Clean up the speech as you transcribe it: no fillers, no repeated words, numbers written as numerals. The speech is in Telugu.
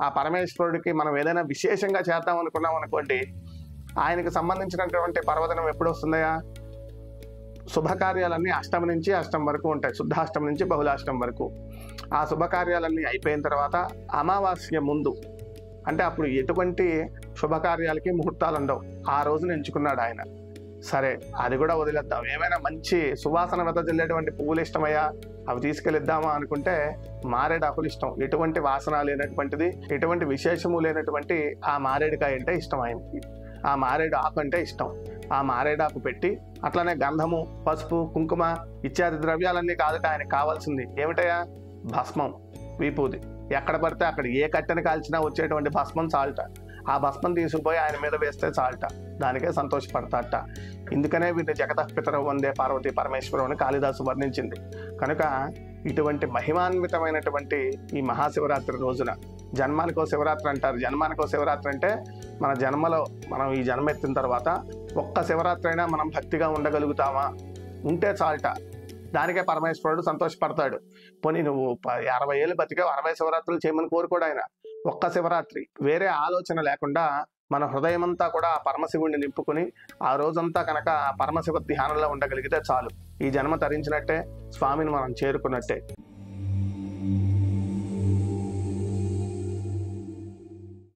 ఆ పరమేశ్వరుడికి మనం ఏదైనా విశేషంగా చేద్దాం అనుకున్నాం అనుకోండి, ఆయనకు సంబంధించినటువంటి పర్వదినం ఎప్పుడు వస్తుందయా? శుభకార్యాలన్నీ అష్టమి నుంచి అష్టమి వరకు ఉంటాయి, శుద్ధాష్టమి నుంచి బహుళాష్టమి వరకు. ఆ శుభకార్యాలన్నీ అయిపోయిన తర్వాత అమావాస్య ముందు, అంటే అప్పుడు ఎటువంటి శుభకార్యాలకి ముహూర్తాలు ఉండవు, ఆ రోజున ఎంచుకున్నాడు ఆయన. సరే అది కూడా వదిలేద్దాం, ఏమైనా మంచి సువాసన వెదజల్లేటువంటి పువ్వులు ఇష్టమయ్యా, అవి తీసుకెళ్ళిద్దామా అనుకుంటే మారేడు ఆకులు ఇష్టం. ఎటువంటి వాసన లేనటువంటిది, ఎటువంటి విశేషము లేనటువంటి ఆ మారేడుకాయ అంటే ఇష్టం ఆయనకి. ఆ మారేడు ఆకు అంటే ఇష్టం. ఆ మారేడాకు పెట్టి అట్లనే గంధము, పసుపు, కుంకుమ ఇత్యాది ద్రవ్యాలన్నీ కాదట ఆయనకు కావాల్సింది. ఏమిటయా? భస్మం, విభూది. ఎక్కడ పడితే అక్కడ ఏ కట్టెని కాల్చినా వచ్చేటువంటి భస్మం చాలుట. ఆ భస్మం తీసుకుపోయి ఆయన మీద వేస్తే చాలుట, దానికే సంతోషపడతాట. ఇందుకనే వీరిని జగతః పితరౌ వందే పార్వతీ పరమేశ్వరం అని కాళిదాసు వర్ణించింది. కనుక ఇటువంటి మహిమాన్వితమైనటువంటి ఈ మహాశివరాత్రి రోజున, జన్మానికో శివరాత్రి అంటారు. జన్మానికో శివరాత్రి అంటే మన జన్మలో, మనం ఈ జన్మ ఎత్తిన తర్వాత ఒక్క శివరాత్రి అయినా మనం భక్తిగా ఉండగలుగుతామా? ఉంటే చాలుట, దానికే పరమేశ్వరుడు సంతోషపడతాడు. పోనీ నువ్వు 60 ఏళ్ళు బతికే 60 శివరాత్రులు చేయమని కోరుకోడు ఆయన. ఒక్క శివరాత్రి వేరే ఆలోచన లేకుండా మన హృదయమంతా కూడా ఆ పరమశివుడిని నింపుకుని ఆ రోజంతా కనుక ఆ పరమశివ ధ్యానంలో ఉండగలిగితే చాలు, ఈ జన్మ తరించినట్టే, స్వామిని మనం చేరుకున్నట్టే.